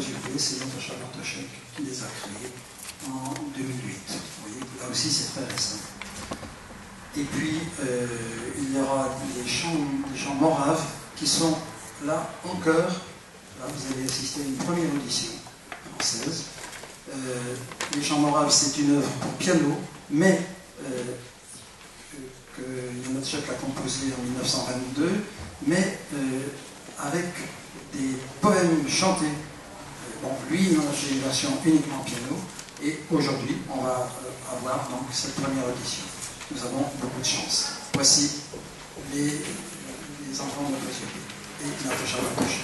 résultés, c'est Natacha Bartoszek qui les a créés en 2008. Vous voyez, là aussi c'est très récent. Et puis il y aura des chants moraves qui sont là en chœur. Là, vous allez assister à une première audition française. Les chants moraves, c'est une œuvre pour piano, mais que Jan Oczek a composée en 1922, mais avec des poèmes chantés. Bon, lui, il en a fait une version uniquement piano, et aujourd'hui, on va avoir donc cette première audition. Nous avons beaucoup de chance. Voici les enfants de notre société et Natacha Bartoszek.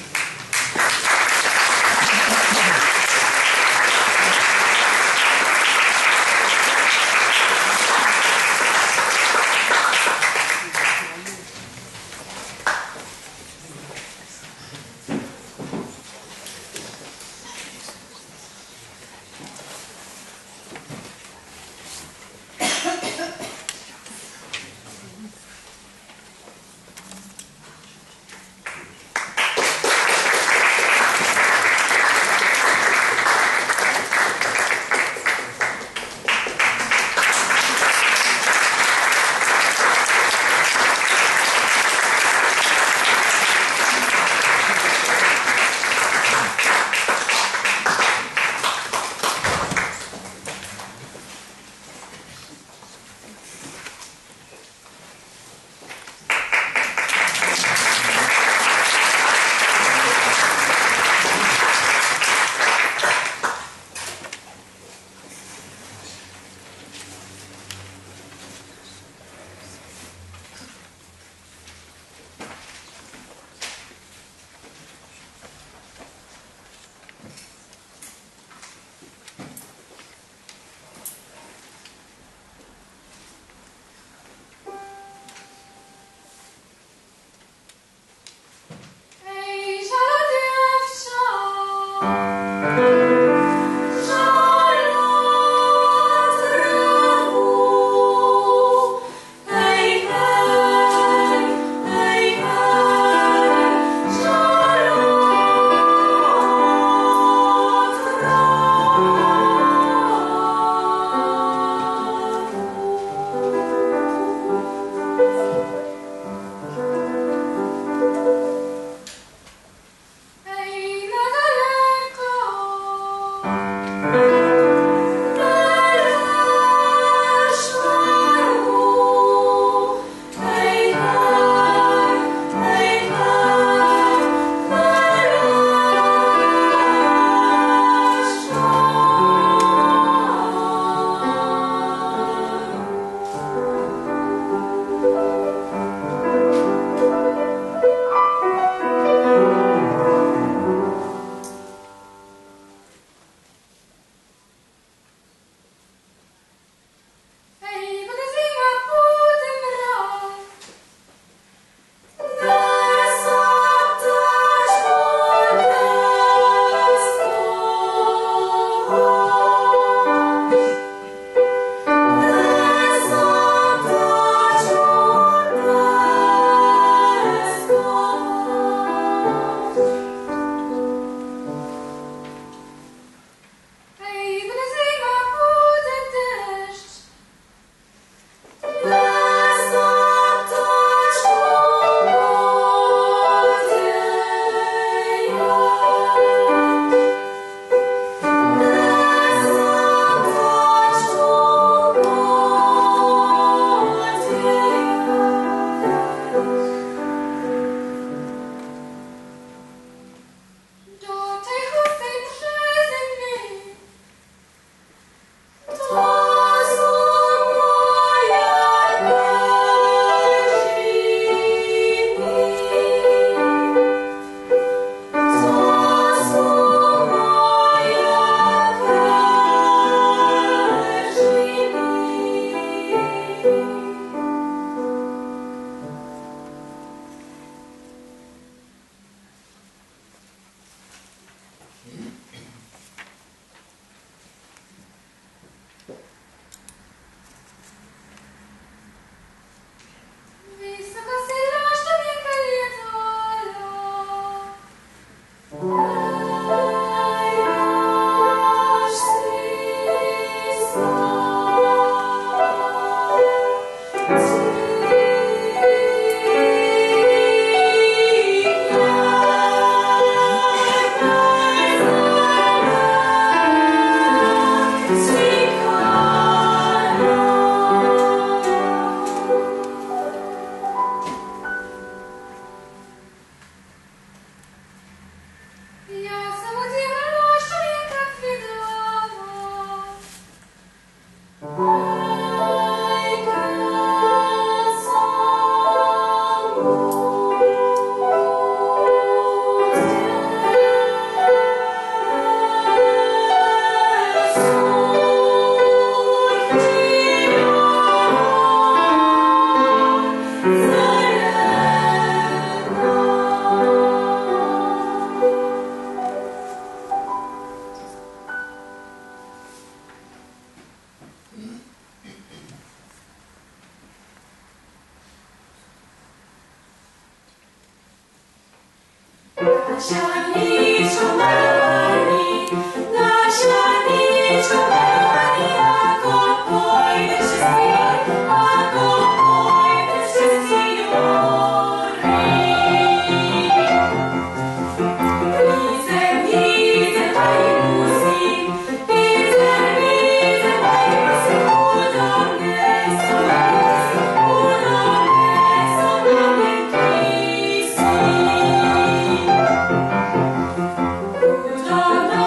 Udana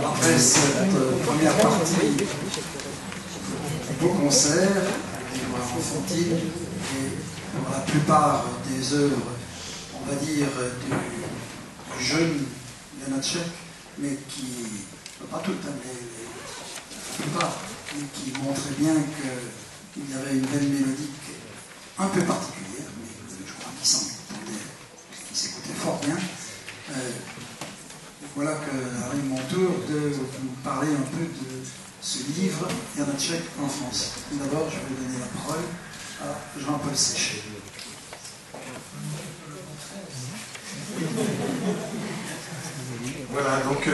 Après cette première partie du beau concert, avec les voix enfantines et pour la plupart des œuvres, on va dire, du jeune Janacek, mais qui, pas toutes, mais la plupart, mais qui montraient bien qu'il y avait une belle mélodie un peu particulière, mais je crois qu'il s'écoutait fort bien. Voilà que arrive mon tour de vous parler un peu de ce livre Janacek en France. D'abord, je vais donner la parole à Jean-Paul Séché. Voilà, donc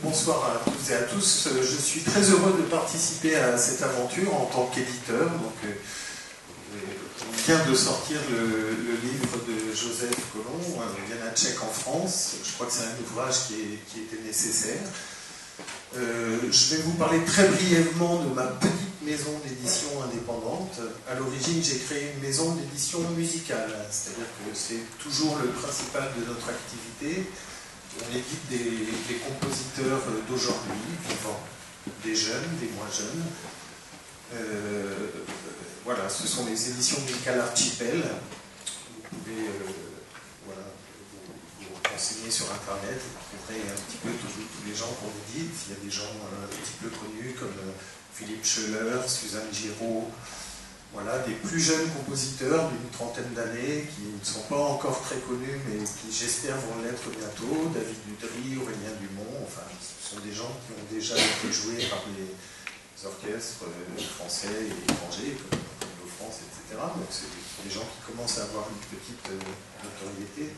bonsoir à toutes et à tous. Je suis très heureux de participer à cette aventure en tant qu'éditeur. On vient de sortir le livre de Joseph Collomb, Janacek en France. Je crois que c'est un ouvrage qui était nécessaire. Je vais vous parler très brièvement de ma petite maison d'édition indépendante. À l'origine, j'ai créé une maison d'édition musicale, c'est-à-dire que c'est toujours le principal de notre activité. On édite des compositeurs d'aujourd'hui, vivants, des jeunes, des moins jeunes. Voilà, ce sont les éditions musicales Archipel. Vous pouvez vous renseigner sur Internet, vous trouverez un petit peu tous les gens qu'on édite. Il y a des gens un petit peu connus comme Philippe Schoeller, Suzanne Giraud, voilà, des plus jeunes compositeurs d'une trentaine d'années qui ne sont pas encore très connus, mais qui j'espère vont l'être bientôt. David Dudry, Aurélien Dumont, enfin, ce sont des gens qui ont déjà été joués par les orchestres français et étrangers, comme de France, etc. Donc c'est des gens qui commencent à avoir une petite notoriété.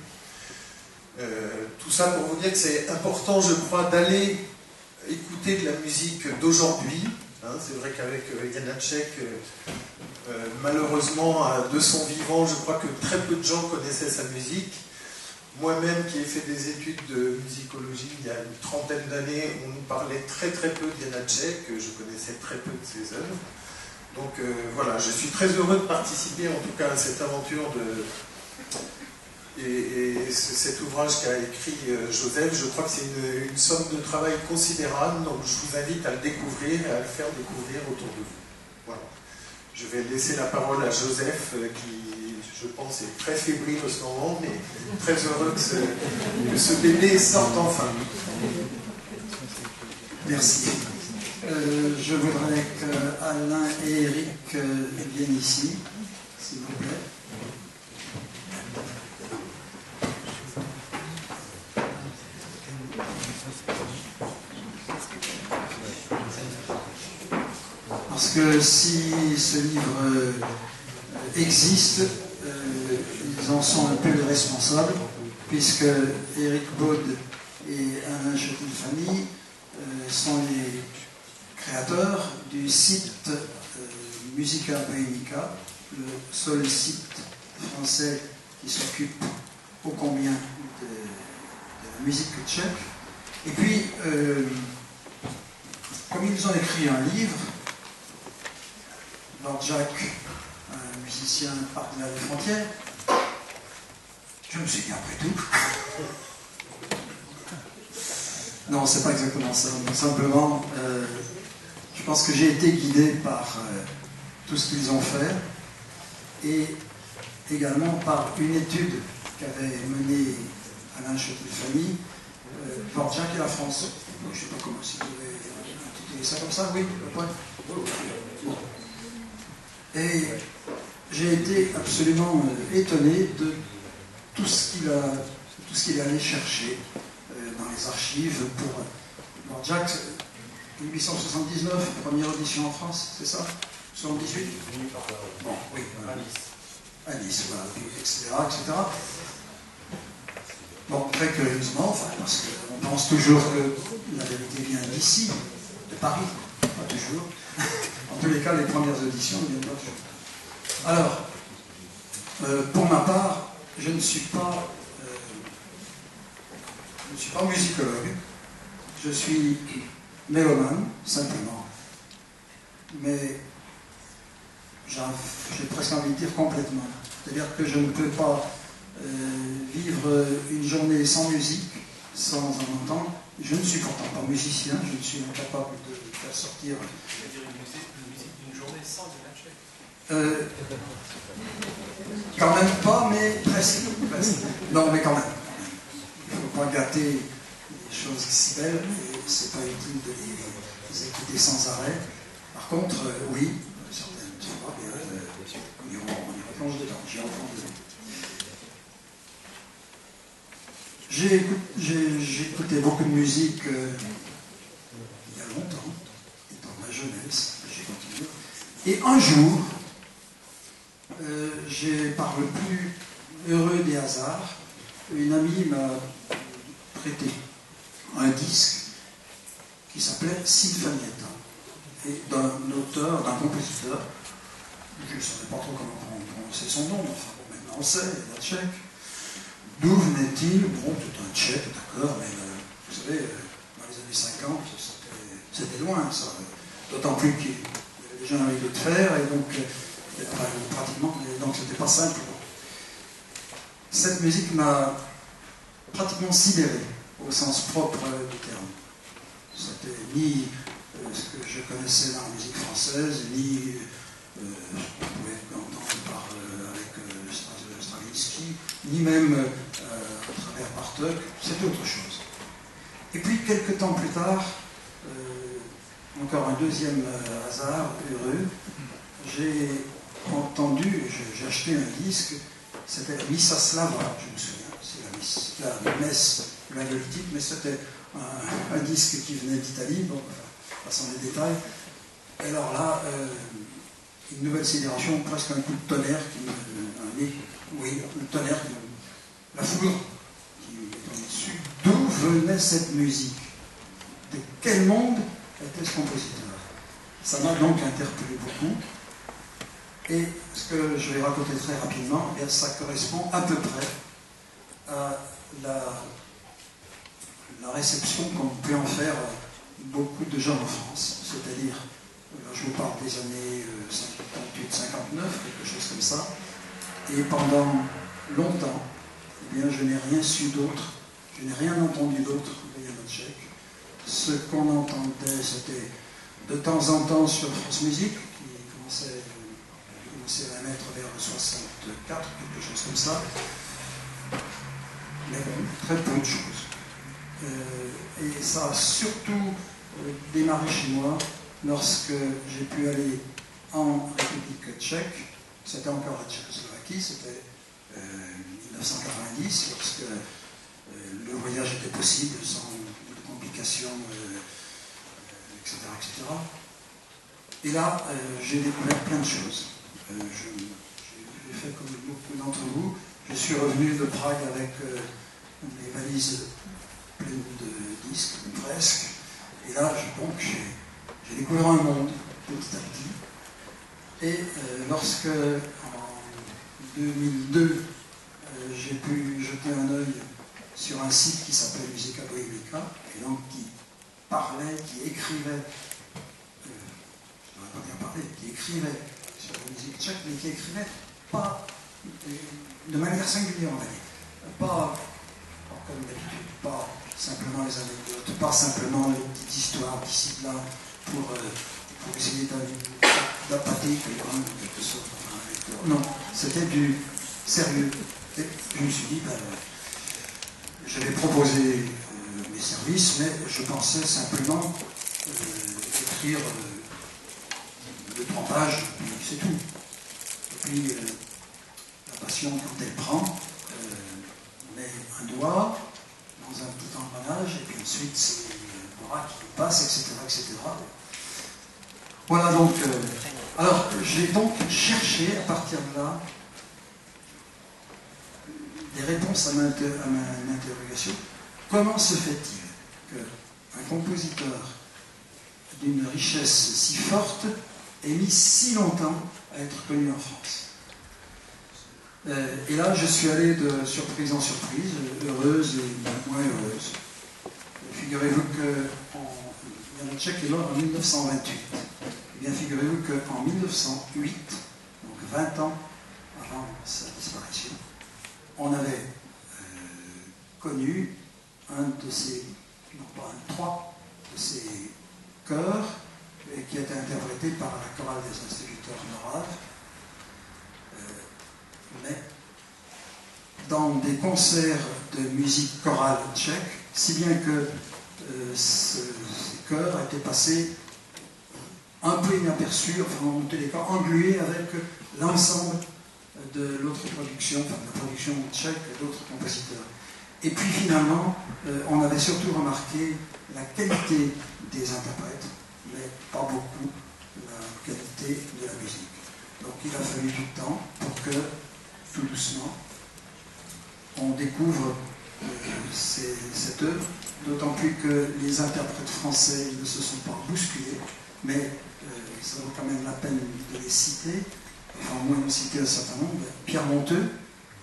Tout ça pour vous dire que c'est important, je crois, d'aller écouter de la musique d'aujourd'hui. C'est vrai qu'avec Janacek, malheureusement, de son vivant, je crois que très peu de gens connaissaient sa musique. Moi-même, qui ai fait des études de musicologie il y a une trentaine d'années, on nous parlait très très peu de Janacek, je connaissais très peu de ses œuvres. Donc voilà, je suis très heureux de participer en tout cas à cette aventure et cet ouvrage qu'a écrit Joseph. Je crois que c'est une somme de travail considérable, donc je vous invite à le découvrir et à le faire découvrir autour de vous. Voilà. Je vais laisser la parole à Joseph qui, je pense, est très fébrile en ce moment, mais très heureux que ce bébé sorte enfin. Merci. Je voudrais qu'Alain et Eric viennent ici, s'il vous plaît. Parce que si ce livre existe, ils en sont un peu les responsables, puisque Éric Baud et Alain Châtel-Famille sont les créateurs du site Musica Bohemica, le seul site français qui s'occupe ô combien de la musique tchèque. Et puis, comme ils ont écrit un livre, Dvorak, un musicien partenaire des frontières, je me suis dit après tout. Non, c'est pas exactement ça. Donc, simplement, je pense que j'ai été guidé par tout ce qu'ils ont fait et également par une étude qu'avait menée Alain Châtel-Famille, Dvorak et la France. Je ne sais pas comment si vous pouvez intituler ça comme ça, oui, le point. Et j'ai été absolument étonné de tout ce qu'il est allé chercher dans les archives pour Dvorak. 1879, première audition en France, c'est ça? 78? Bon, oui, à Nice, voilà, etc., etc. Bon, très curieusement, enfin, parce qu'on pense toujours que la vérité vient d'ici, de Paris, pas toujours. En tous les cas, les premières auditions ne viennent pas toujours. Alors, pour ma part, je ne suis pas musicologue, je suis mélomane, simplement. Mais j'ai presque envie de dire complètement. C'est-à-dire que je ne peux pas vivre une journée sans musique, sans en entendre. Je ne suis pourtant pas musicien, je ne suis incapable de faire sortir. C'est-à-dire une musique d'une journée sans Janacek. Quand même pas, mais presque. Non, mais quand même. Il ne faut pas gâter les choses si belles, et c'est pas utile de les écouter sans arrêt. Par contre, oui, certaines fois, on y replonge dedans, j'y replonge dedans. J'ai écouté beaucoup de musique jeunesse, j'ai continué. Et un jour, j'ai, par le plus heureux des hasards, une amie m'a prêté un disque qui s'appelait Sinfonietta, et d'un auteur, d'un compositeur, je ne savais pas trop comment prononcer son nom, enfin bon, maintenant on sait, la tchèque. D'où venait-il? Bon, tout un tchèque, d'accord, mais vous savez, dans les années 50, c'était loin, ça. D'autant plus qu'il y avait déjà un rideau de fer, et donc, pratiquement, donc c'était pas simple. Cette musique m'a pratiquement sidéré, au sens propre du terme. C'était ni ce que je connaissais dans la musique française, ni je pouvais entendre avec Stravinsky, ni même à travers Bartók, c'était autre chose. Et puis, quelques temps plus tard, encore un deuxième hasard heureux, j'ai entendu, j'ai acheté un disque, c'était la Missa Slava, je me souviens, c'est la messe glagolitique, mais c'était un disque qui venait d'Italie, bon, passant les détails. Et alors là, une nouvelle sidération, presque un coup de tonnerre, le tonnerre, la foudre qui est tombée dessus. D'où venait cette musique? De quel monde était ce compositeur? Ça m'a donc interpellé beaucoup. Et ce que je vais raconter très rapidement, eh bien, ça correspond à peu près à la réception qu'on peut en faire beaucoup de gens en France. C'est-à-dire, là, je vous parle des années 58-59, quelque chose comme ça. Et pendant longtemps, eh bien, je n'ai rien su d'autre, je n'ai rien entendu d'autre de Janacek. Ce qu'on entendait, c'était de temps en temps sur France Musique, qui commençait à mettre vers 64, quelque chose comme ça. Mais bon, très peu de choses. Et ça a surtout démarré chez moi lorsque j'ai pu aller en République tchèque. C'était encore la Tchécoslovaquie, c'était 1990, lorsque le voyage était possible sans de complications, etc., etc. Et là, j'ai découvert plein de choses. J'ai fait comme beaucoup d'entre vous. Je suis revenu de Prague avec mes valises pleines de disques, presque. Et là, j'ai découvert un monde petit à petit. Et lorsque, en 2002, j'ai pu jeter un œil sur un site qui s'appelle Musica Bohemica, et donc qui parlait, qui écrivait, je ne devrais pas dire parler, qui écrivait sur la musique tchèque, mais qui écrivait pas de manière singulière, on va dire. Pas comme d'habitude, pas simplement les anecdotes, pas simplement les petites histoires d'ici de là pour essayer d'appâter quelqu'un en quelque sorte. Non, c'était du sérieux. Et je me suis dit, je vais proposer mes services, mais je pensais simplement écrire 2-3 pages, puis c'est tout. Et puis, la passion, quand elle prend, on met un doigt dans un petit engrenage, et puis ensuite, c'est le bras qui passe, etc., etc. Voilà donc. Alors, j'ai donc cherché, à partir de là, des réponses à mon interrogation. Comment se fait-il qu'un compositeur d'une richesse si forte ait mis si longtemps à être connu en France? Et là, je suis allé de surprise en surprise, heureuse et moins heureuse. Figurez-vous que Janacek est mort en 1928. Eh bien, figurez-vous qu'en 1908, donc 20 ans avant sa disparition, on avait connu trois de ces chœurs qui étaient interprétés par la chorale des instituteurs moraves, mais dans des concerts de musique chorale tchèque, si bien que ces chœurs étaient passés un peu inaperçus, enfin en tous les cas englués avec l'ensemble de l'autre production, enfin de la production tchèque d'autres compositeurs. Et puis finalement, on avait surtout remarqué la qualité des interprètes, mais pas beaucoup la qualité de la musique. Donc il a fallu du temps pour que, tout doucement, on découvre cette œuvre, d'autant plus que les interprètes français ne se sont pas bousculés, mais ça vaut quand même la peine de les citer, enfin au moins de citer un certain nombre. Pierre Monteux,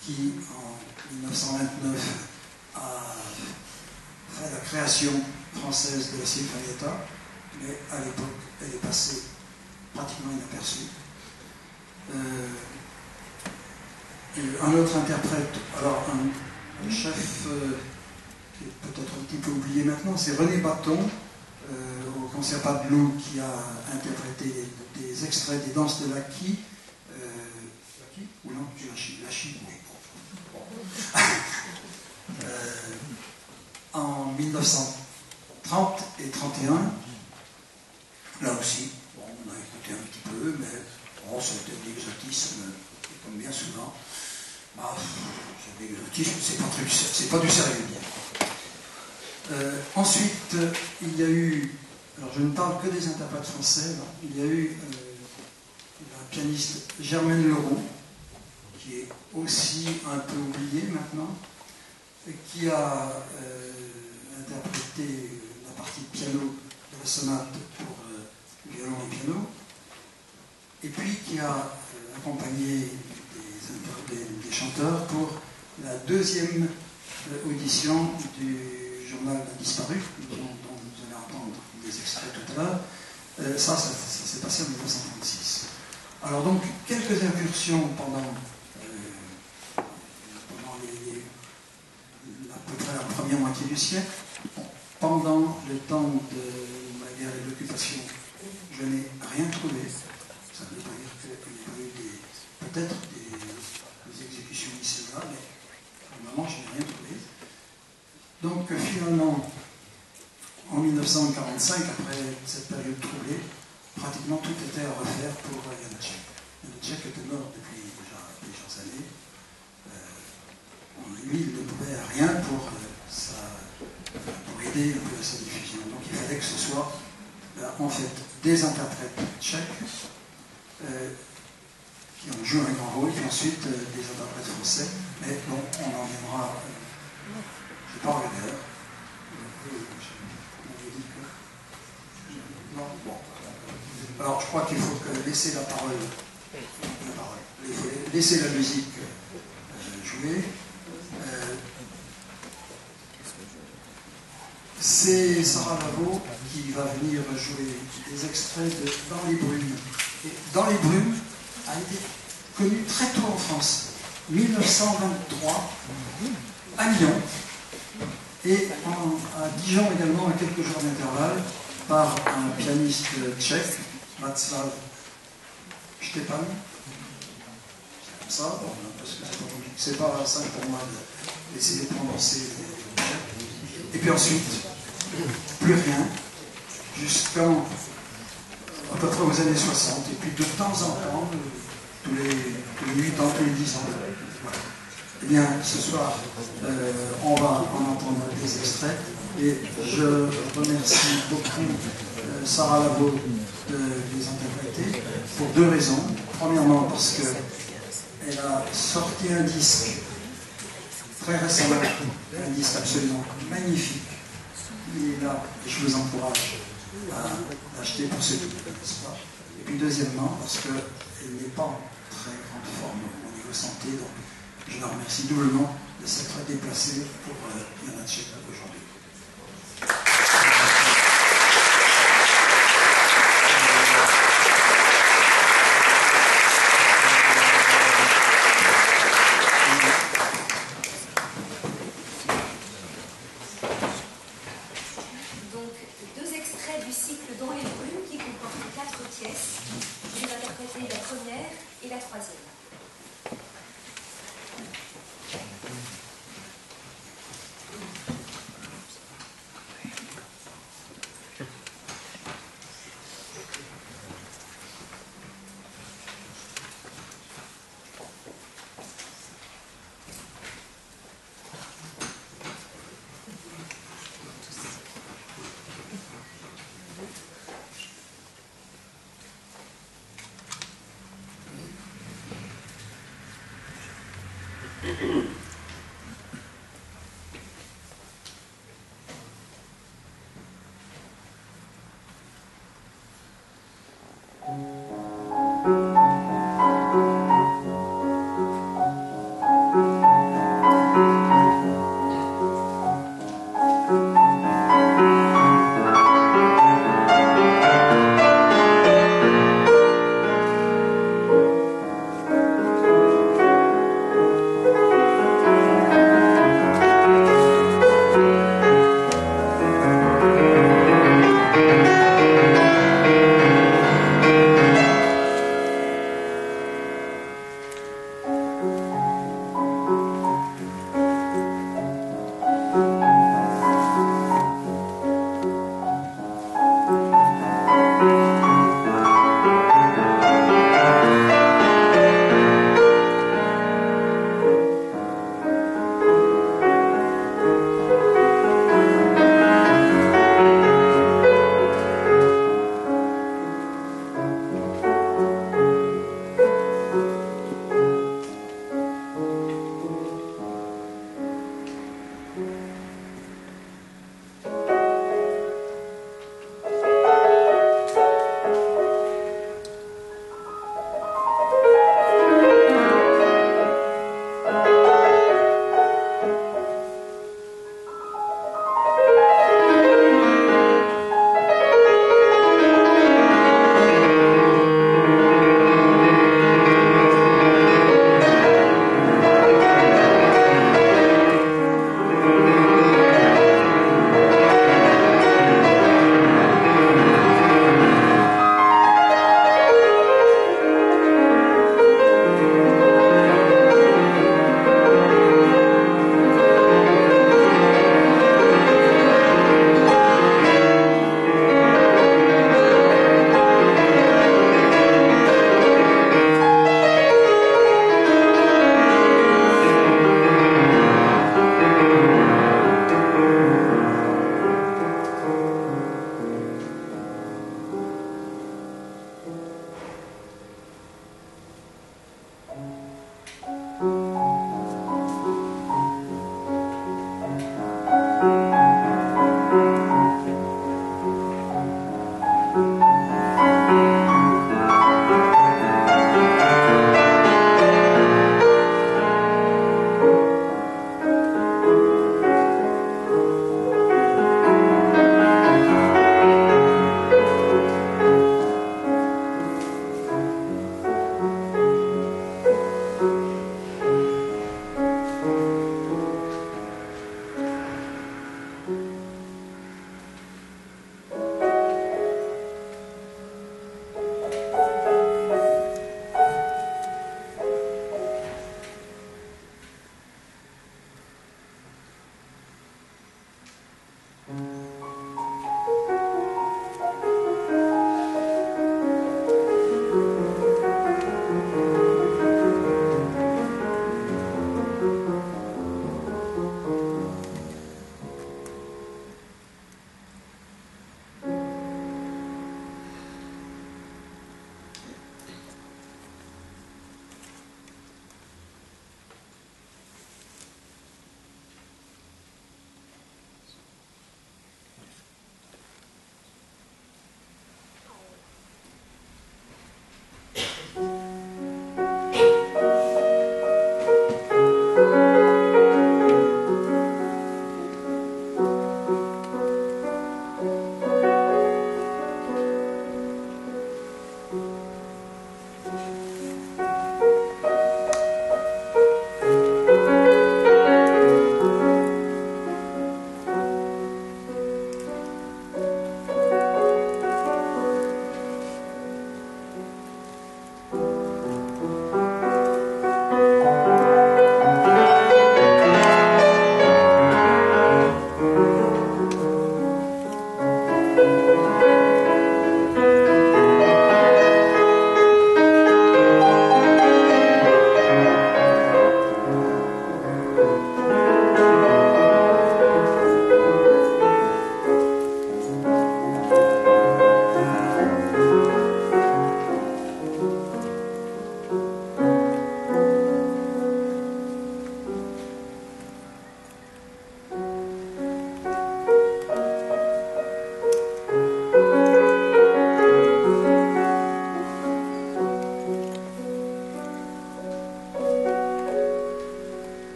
qui en 1929 a fait la création française de la Sinfonietta, mais à l'époque elle est passée pratiquement inaperçue. Un autre interprète, alors un chef qui est peut-être un petit peu oublié maintenant, c'est René Batton, au concert Padelou, qui a interprété des extraits des danses de Laki. Laki ou non, Laki, oui. En 1930 et 31, là aussi, bon, on a écouté un petit peu, mais bon, c'était de l'exotisme, comme bien souvent. Bah, c'est de l'exotisme, c'est pas du sérieux bien. Ensuite, il y a eu, alors je ne parle que des interprètes français, là, il y a eu la pianiste Germaine Leroux, qui est aussi un peu oubliée maintenant, qui a interprété la partie de piano de la sonate pour violon et piano, et puis qui a accompagné des chanteurs pour la deuxième audition du journal disparu, dont vous allez entendre des extraits tout à l'heure. Ça s'est passé en 1936. Alors donc, quelques incursions pendant à peu près la première moitié du siècle. Pendant le temps de la guerre et de l'occupation, je n'ai rien trouvé. Ça ne veut pas dire qu'il n'y a pas eu peut-être des exécutions ici et là, mais pour le moment, je n'ai rien trouvé. Donc finalement, en 1945, après cette période troublée, pratiquement tout était à refaire pour Janacek. Janacek était mort depuis déjà plusieurs années. Lui, il ne pouvait rien pour aider un peu à sa diffusion. Donc il fallait que ce soit en fait des interprètes tchèques qui ont joué un grand rôle, et ensuite des interprètes français. Mais bon, on en viendra. Je n'ai pas regardé l'heure. Non, bon. Alors je crois qu'il faut laisser la parole. Il faut laisser la musique jouer. C'est Sarah Lavo qui va venir jouer des extraits de Dans les brumes. Et Dans les brumes a été connu très tôt en France, 1923, à Lyon, et à Dijon également, à quelques jours d'intervalle, par un pianiste tchèque, Václav Štěpán. C'est comme ça, bon, parce que c'est pas simple pour moi d'essayer de prononcer. Et puis ensuite, plus rien, jusqu'en à peu près aux années 60, et puis de temps en temps, tous les 8 ans, tous les 10 ans. Voilà. Eh bien, ce soir, on va en entendre des extraits, et je remercie beaucoup Sarah Lavo de les interpréter, pour deux raisons. Premièrement, parce qu'elle a sorti un disque très récemment, un disque absolument magnifique. Il est là, et je vous encourage à l'acheter pour ceux qui ne le connaissent pas. Et puis deuxièmement, parce qu'elle n'est pas en très grande forme au niveau santé, donc je la remercie doublement de s'être déplacée pour Janacek aujourd'hui.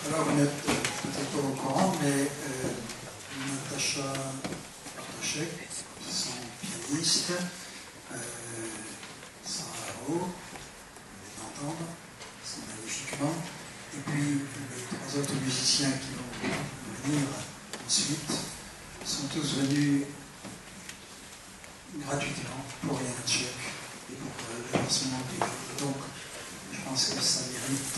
Alors, vous n'êtes peut-être pas au courant, mais Natacha Bartoszek, son pianiste, Sarah Haro, vous allez l'entendre, c'est magnifiquement, et puis les trois autres musiciens qui vont venir ensuite sont tous venus gratuitement pour Yana Tchèque et pour le lancement du livre. Donc, je pense que ça mérite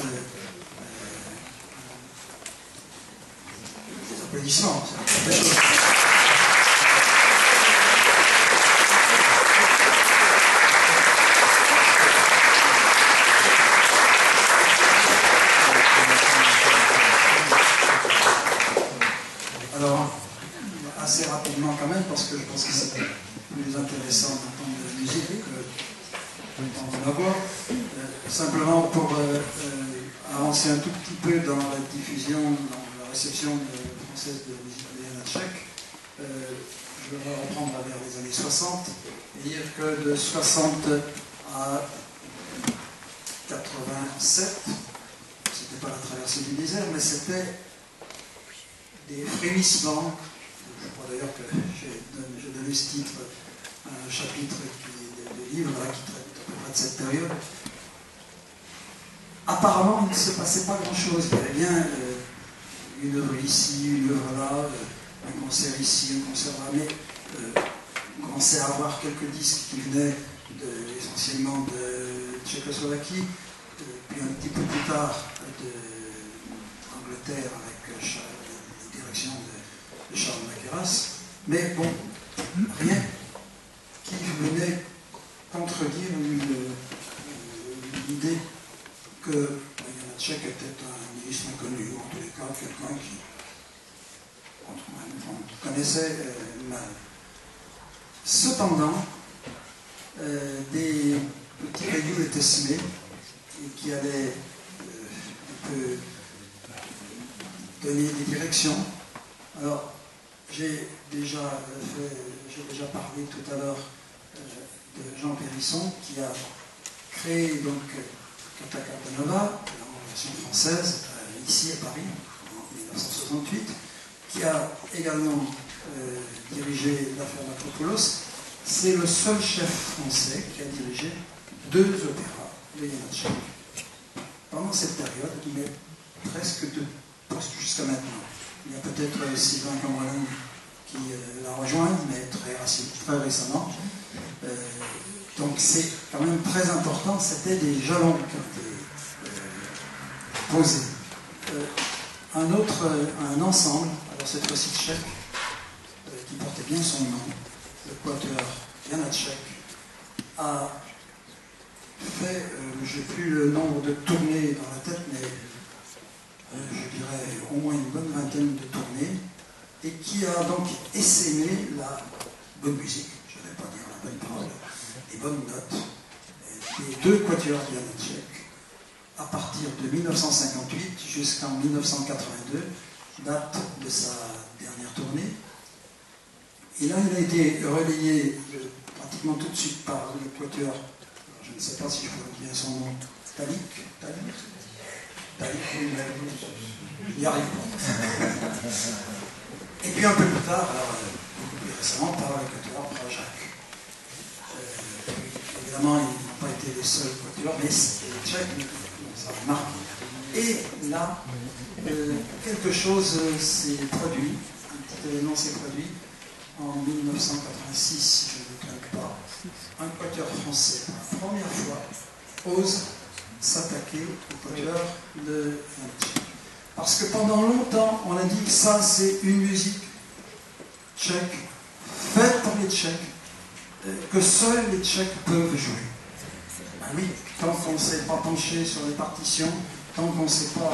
des applaudissements. C'est quelque chose. Alors, assez rapidement quand même, parce que je pense que c'est plus intéressant d'entendre la musique que d'entendre la voix. Simplement pour avancer un tout petit peu dans la diffusion, dans la réception française de la musique de Yana Tchèque, je vais reprendre vers les années 60 et dire que de 60 à 87, c'était pas la traversée du désert, mais c'était des frémissements. Je crois d'ailleurs que j'ai donné ce titre à un chapitre de livre là, qui traite à peu près de cette période. Apparemment, il ne se passait pas grand-chose. Il y avait bien une œuvre ici, une œuvre là, un concert ici, un concert là, mais on commençait à avoir quelques disques qui venaient essentiellement de Tchécoslovaquie, puis un petit peu plus tard d'Angleterre avec la direction de Charles Mackerras. Mais bon, rien qui venait contredire l'idée que Yana Tchèque était un ministre inconnu, ou en tous les cas quelqu'un qu'on connaissait mal. Cependant, des petits cailloux étaient semés et qui allaient un peu donner des directions. Alors, j'ai déjà parlé tout à l'heure de Jean Périsson qui a créé donc Cata Catanova, en version française, ici à Paris, en 1968, qui a également dirigé l'affaire Makropoulos. C'est le seul chef français qui a dirigé 2 opéras de Yana Tchèque pendant cette période, mais presque jusqu'à maintenant. peut-être Sylvain Cambrelin qui l'a rejoint, mais très récemment. Donc c'est quand même très important, c'était des jalons qui ont été posés. Un ensemble, alors cette fois-ci tchèque, qui portait bien son nom, le quatuor Janacek, a fait, je n'ai plus le nombre de tournées dans la tête, mais je dirais au moins une bonne vingtaine de tournées, et qui a donc essaimé la bonne musique, je ne vais pas dire la bonne parole, les bonnes notes, les deux quatuors Janacek, à partir de 1958 jusqu'en 1982, date de sa dernière tournée. Et là, il a été relayé pratiquement tout de suite par le quatuor, je ne sais pas si je prononce bien son nom, Talik, oui, il n'y arrive pas. Et puis un peu plus tard, alors, beaucoup plus récemment, par le quatuor Prajac. Évidemment, ils n'ont pas été les seuls quatuors, mais les Tchèques, ça a marqué. Et là, quelque chose s'est produit, un petit événement s'est produit en 1986, si je ne me trompe pas. Un quatuor français, pour la première fois, ose s'attaquer au quatuor de Janacek. Parce que pendant longtemps, on a dit que ça, c'est une musique tchèque, faite pour les Tchèques, que seuls les Tchèques peuvent jouer. Ben oui, tant qu'on ne s'est pas penché sur les partitions, tant qu'on ne s'est pas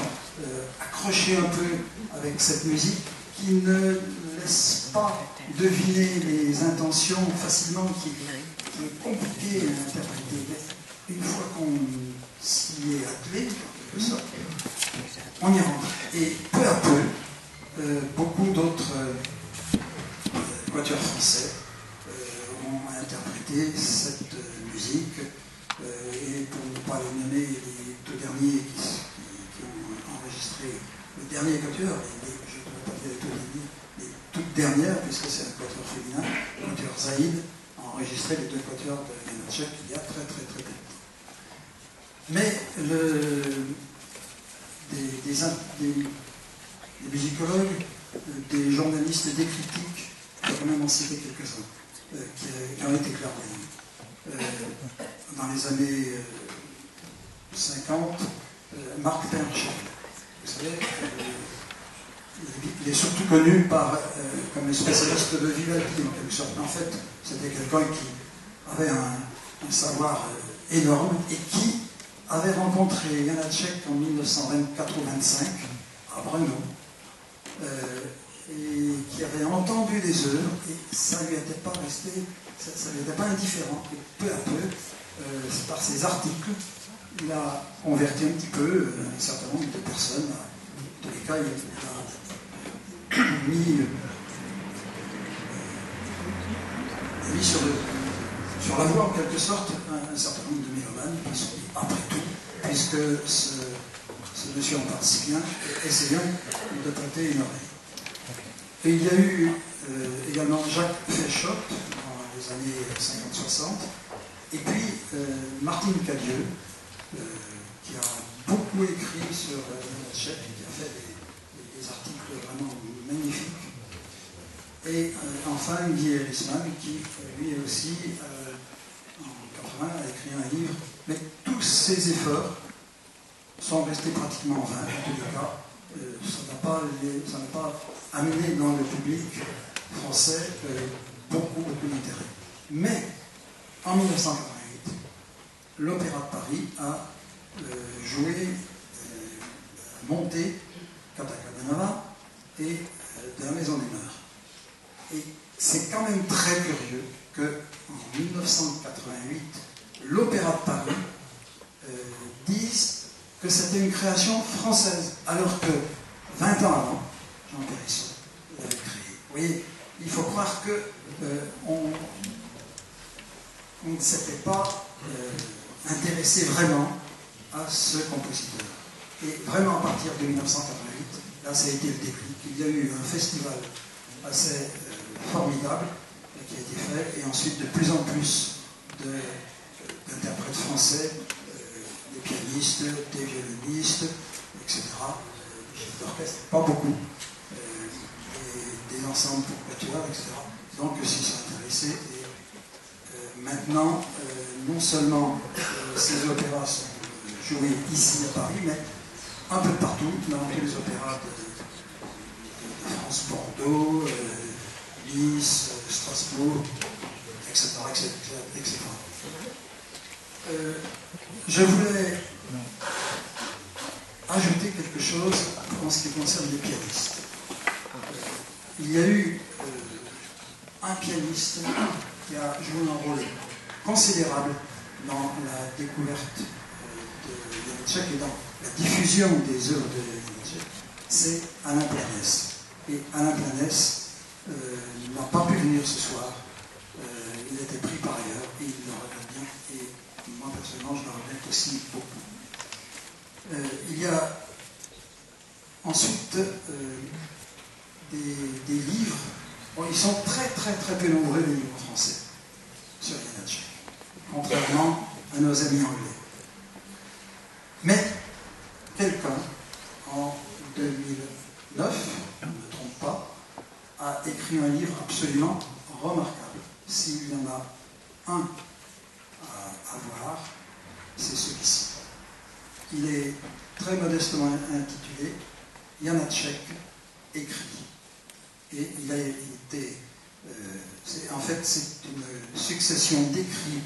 accroché un peu avec cette musique, qui ne laisse pas deviner les intentions facilement, qui est compliqué à interpréter. Une fois qu'on s'y est attelé, en quelque sorte, on y rentre. Et peu à peu, beaucoup d'autres quatuors français ont interprété cette musique. Et pour ne pas les nommer, les deux derniers qui ont enregistré le dernier quatuor, je ne pourrais pas dire les deux derniers, les toutes dernières, puisque c'est un quatuor féminin, le quatuor Zaïd, a enregistré les deux quatuors de Janacek il y a très très très longtemps. Mais des musicologues, des journalistes et des critiques, je vais quand même en citer quelques-uns, qui ont été clairvoyants. Dans les années 50, Marc Perchel, vous savez, il est surtout connu comme le spécialiste de Vivaldi, en quelque sorte. En fait, c'était quelqu'un qui avait un savoir énorme et qui avait rencontré Janacek en 1984-25 à Brno, et qui avait entendu des œuvres, et ça ne lui était pas resté, ça ne lui était pas indifférent. Et peu à peu, par ses articles, il a converti un petit peu un certain nombre de personnes. En tous les cas, il a mis sur la voie, en quelque sorte, un certain nombre de mélomanes qui sont dit, après tout, puisque ce monsieur en parle si bien, essayons de prêter une oreille. Et il y a eu également Jacques Féchot dans les années 50-60, et puis Martine Cadieux, qui a beaucoup écrit sur Janacek et qui a fait des articles vraiment magnifiques. Et enfin, Guy Ellisman, qui lui aussi, en 80, a écrit un livre. Mais tous ces efforts sont restés pratiquement en vain. En tous les cas, ça n'a pas amené dans le public français beaucoup d'intérêt. Mais en 1988, l'Opéra de Paris a monté Catacanova et de la Maison des Mœurs. Et c'est quand même très curieux qu'en 1988, l'Opéra de Paris dise que c'était une création française, alors que 20 ans avant, Jean Périsson l'avait créé. Vous voyez, il faut croire qu'on ne s'était pas intéressé vraiment à ce compositeur. Et vraiment, à partir de 1988, là, ça a été le déclic. Il y a eu un festival assez formidable qui a été fait, et ensuite de plus en plus d'interprètes français, des pianistes, des violonistes, etc. Des chefs d'orchestre, pas beaucoup, ensemble pour quatuor, etc. Donc s'y sont intéressés. Et maintenant, non seulement ces opéras sont joués ici à Paris, mais un peu partout, dans tous les opéras de France, Bordeaux, Nice, Strasbourg, etc. etc. Je voulais ajouter quelque chose en ce qui concerne les pianistes. Il y a eu un pianiste qui a joué un rôle considérable dans la découverte de Janacek et dans la diffusion des œuvres de Janacek, c'est Alain Planès. Et Alain Planès n'a pas pu venir ce soir. Il était pris par ailleurs et il le regrette bien. Et moi, personnellement, je le regrette aussi beaucoup. Il y a ensuite des livres. Bon, ils sont très peu nombreux, les livres français sur Janacek, contrairement à nos amis anglais. Mais quelqu'un, en 2009, je ne me trompe pas, a écrit un livre absolument remarquable. S'il y en a un à voir, c'est celui-ci. Il est très modestement intitulé Janacek écrit. Et il a été... en fait, c'est une succession d'écrits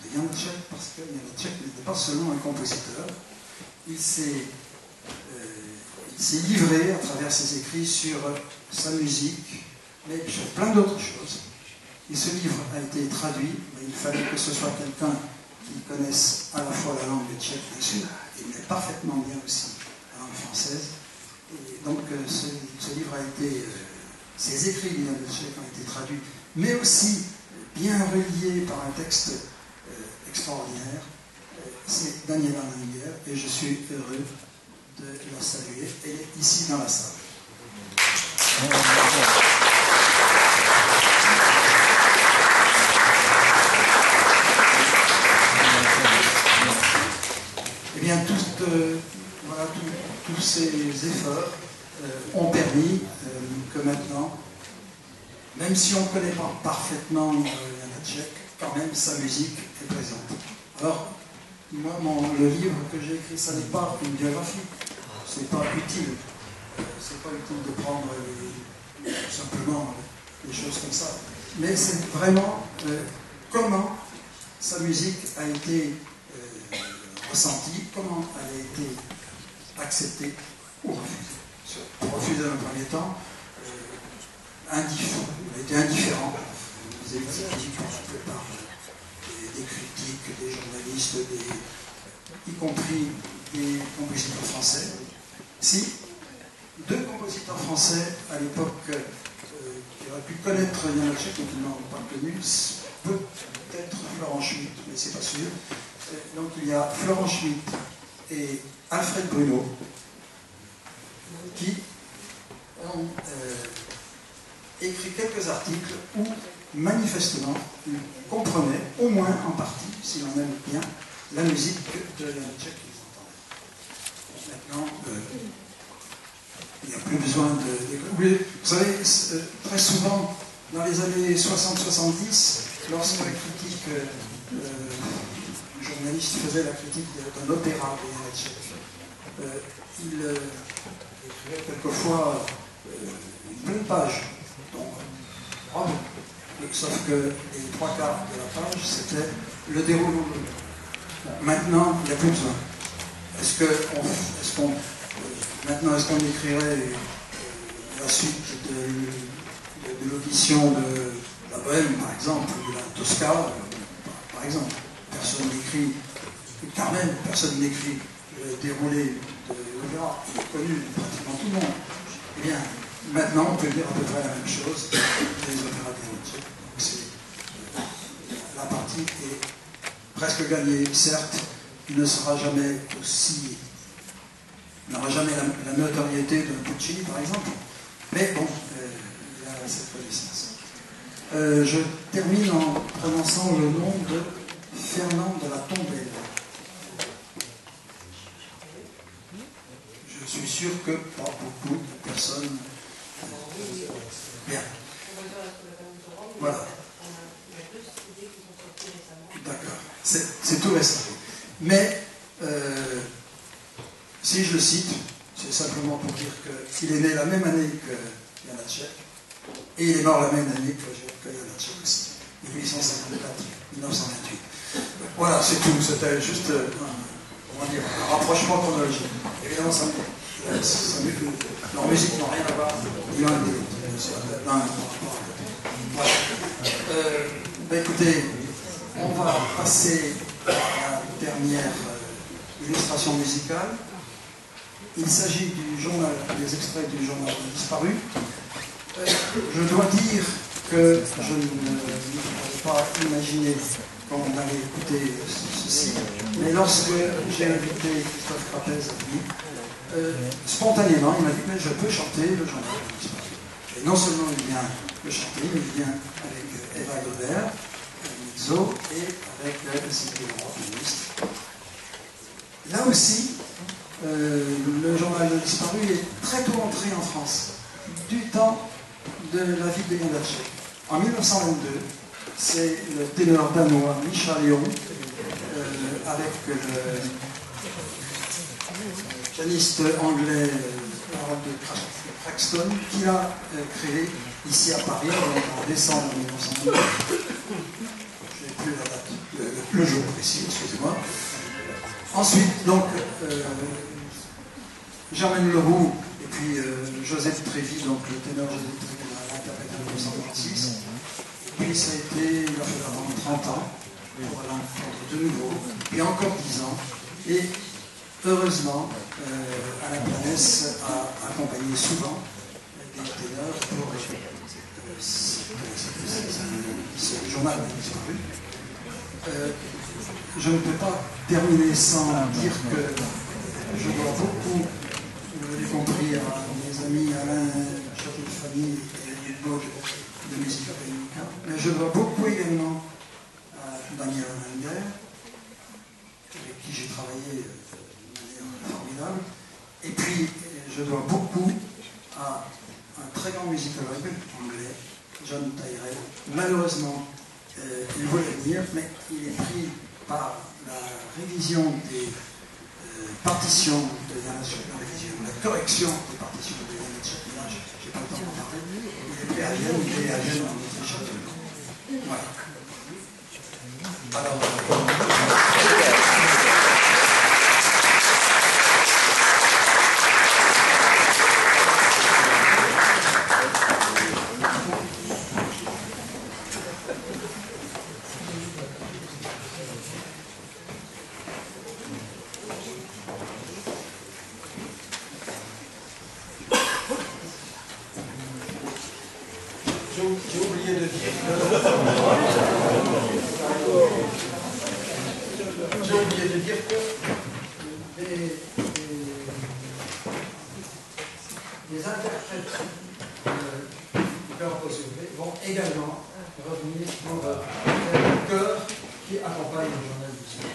de Janacek, parce que Janacek n'était pas seulement un compositeur. Il s'est livré à travers ses écrits sur sa musique, mais sur plein d'autres choses. Et ce livre a été traduit, mais il fallait que ce soit quelqu'un qui connaisse à la fois la langue tchèque, bien sûr, et mais parfaitement bien aussi la langue française. Et donc ce livre a été... Ces écrits de Janacek ont été traduits, mais aussi bien reliés par un texte extraordinaire. C'est Daniela Langer, et je suis heureux de la saluer. Elle est ici dans la salle. Eh bien, tous ces efforts ont permis que maintenant, même si on ne connaît pas parfaitement Janacek, quand même sa musique est présente. Alors, moi, le livre que j'ai écrit, ça n'est pas une biographie, c'est pas utile. C'est pas utile de prendre simplement des choses comme ça. Mais c'est vraiment comment sa musique a été ressentie, comment elle a été acceptée ou refusée. Refusée dans un premier temps, indifférent. Elle a été indifférent. Vous avez dit la plupart des critiques, des journalistes, y compris des compositeurs français. Si deux compositeurs français à l'époque qui auraient pu connaître Janacek et qui ne l'ont pas connu, peut-être Florent Schmitt, mais c'est pas sûr. Donc il y a Florent Schmitt et Alfred Bruno qui ont écrit quelques articles où manifestement ils comprenaient, au moins en partie, si l'on aime bien, la musique de Janacek qu'ils entendaient. Maintenant, il n'y a plus besoin de... Vous savez, très souvent, dans les années 60-70, lorsque la critique, le journaliste faisait la critique d'un opéra de Janacek, il écrivait quelquefois une pleine page. Donc, bravo. Sauf que les trois quarts de la page, c'était le déroulement. Maintenant, il n'y a plus besoin. Maintenant, est-ce qu'on écrirait la suite de l'audition de la Bohème, par exemple, ou de la Tosca, par exemple? Personne n'écrit Carmen, personne n'écrit le déroulé de l'opéra, il est connu pratiquement tout le monde. Eh bien, maintenant, on peut dire à peu près la même chose des opéras de Janacek. Donc, la partie est presque gagnée. Certes, il ne sera jamais aussi... Il n'aura jamais la notoriété de Puccini, par exemple. Mais bon, il y a cette connaissance. Je termine en prononçant le nom de Fernand de la Tombelle. Je suis sûr que pas beaucoup de personnes... Bien. c'est tout récent. Mais si je le cite, c'est simplement pour dire qu'il est né la même année que Janacek, et il est mort la même année que Janacek aussi, 1854-1928. Voilà, c'est tout. C'était juste un rapprochement chronologique. Évidemment, leur musique n'a rien à voir l'un et l'autre. Voilà. Écoutez, on va passer à la dernière illustration musicale. Il s'agit des extraits du journal disparu. Je dois dire que je n'avais pas imaginé qu'on allait écouter ceci, mais lorsque j'ai invité Christophe Crapez à venir, spontanément, il m'a dit mais je peux chanter le journal disparu. Et non seulement il vient le chanter, mais il vient avec Eva Gobert, Mizzo, et avec Sylvie Leroy, pianiste. Là aussi, le journal disparu est très tôt entré en France, du temps de la vie de Janacek. En 1922, c'est le ténor danois Micha Leon, avec le pianiste anglais Harold Craxton, qui l'a créé ici à Paris en décembre 1922. Je n'ai plus la date, le jour précis, excusez-moi. Ensuite, donc, Germaine Leroux et puis Joseph Trévy, donc le ténor Joseph Trévy l'a interprété en 1926. Et puis ça a été, il a fait avant 30 ans, pour l'entendre de nouveau, et encore 10 ans. Et heureusement, Alain Planès a accompagné souvent des ténors pour ce journal disparu. Je ne peux pas terminer sans dire que je dois beaucoup, vous l'avez compris, à mes amis Alain Château-de-Famille et Daniel Bog de Musique Académica, mais je dois beaucoup également à Daniel Langer, avec qui j'ai travaillé de manière formidable, et puis je dois beaucoup à un très grand musicologue anglais, John Tyrrell. Malheureusement, il voulait venir, mais il est pris par la révision des partitions de Janacek, la correction des partitions de Janacek. Là, je n'ai pas le temps d'en parler. Il est pris à Vienne, il est à Vienne en Autriche. Voilà. Alors, j'ai oublié de dire que les interprètes du chœur Ossuet vont également revenir pour le chœur qui accompagne le journal du soir.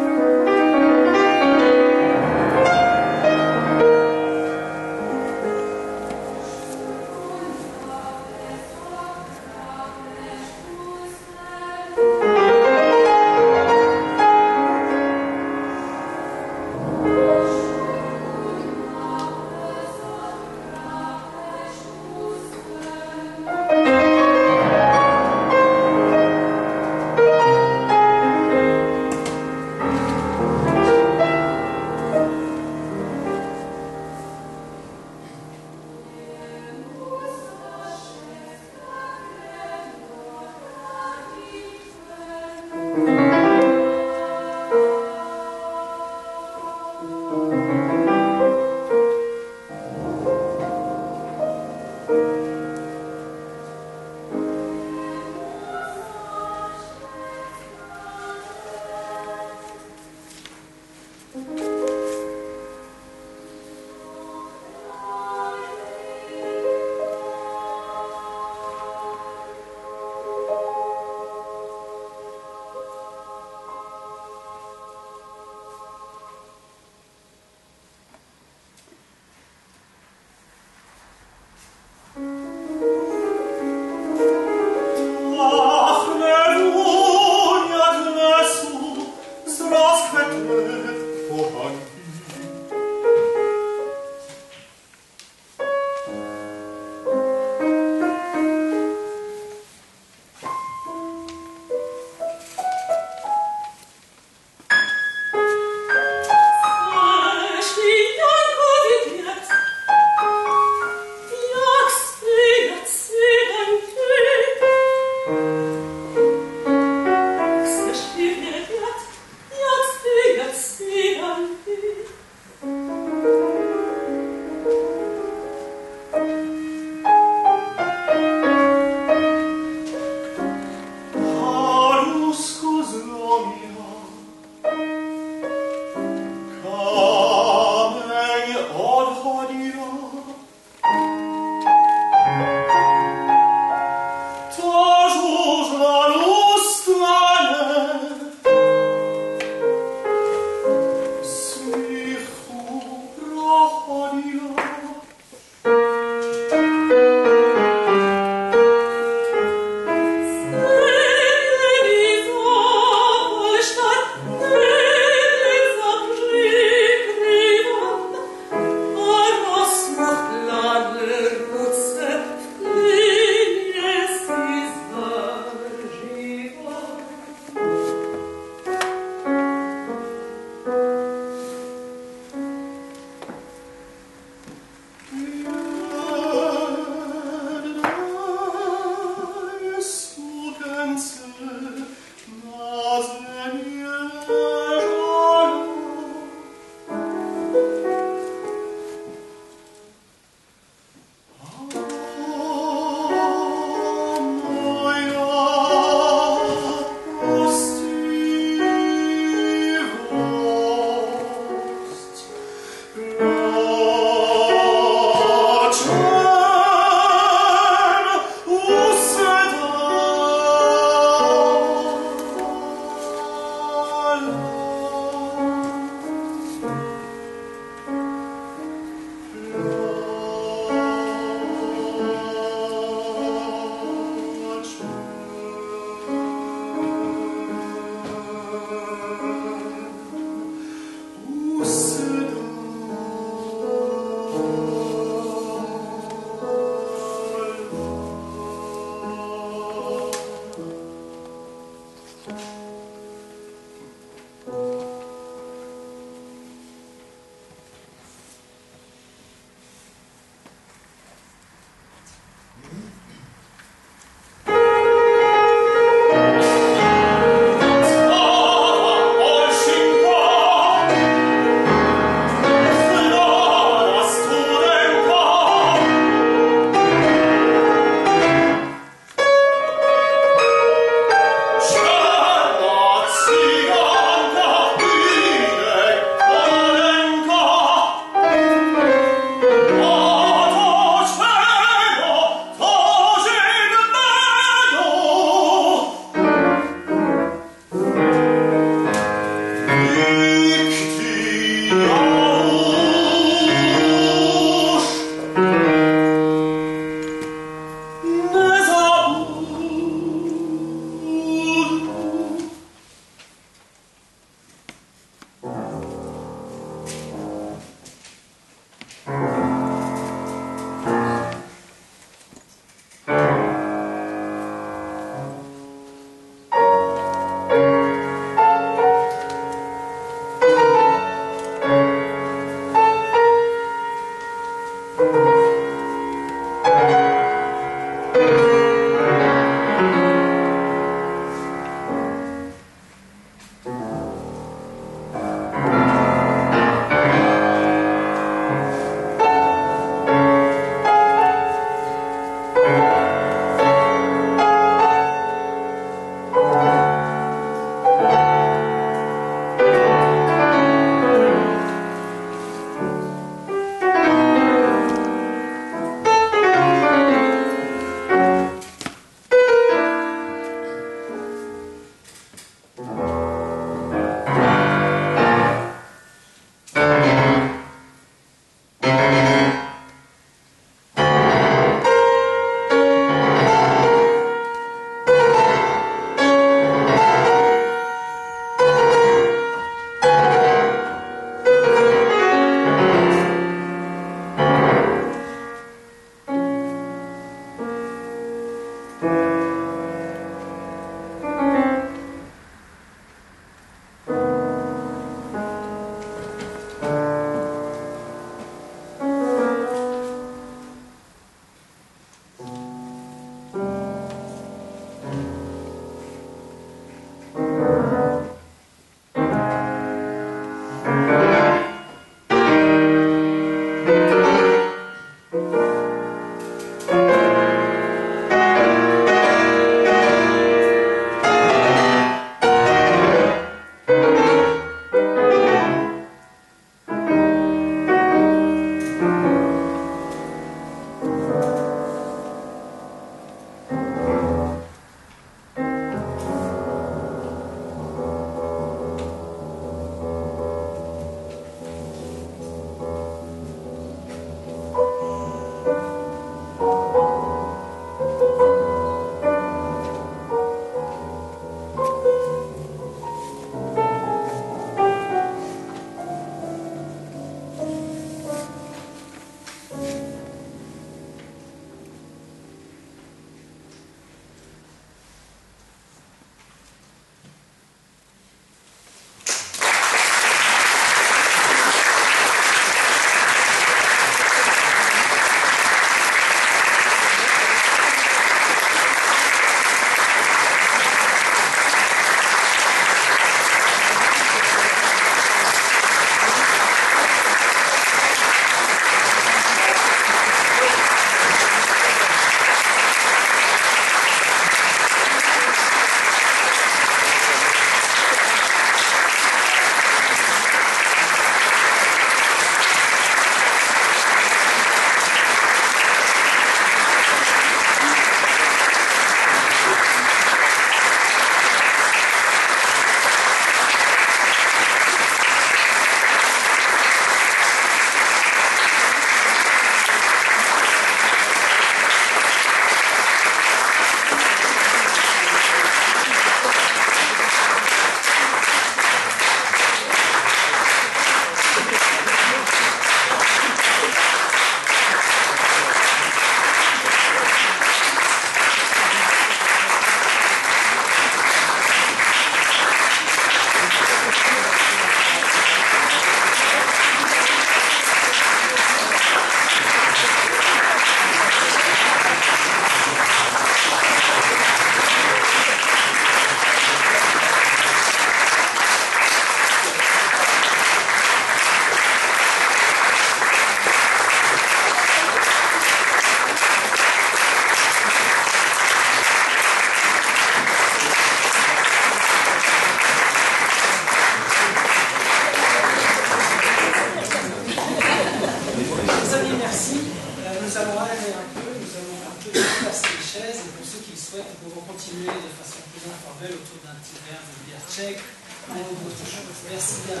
nous pouvons continuer de façon plus informelle autour d'un petit verre de bière tchèque ou autre chose. Merci bien.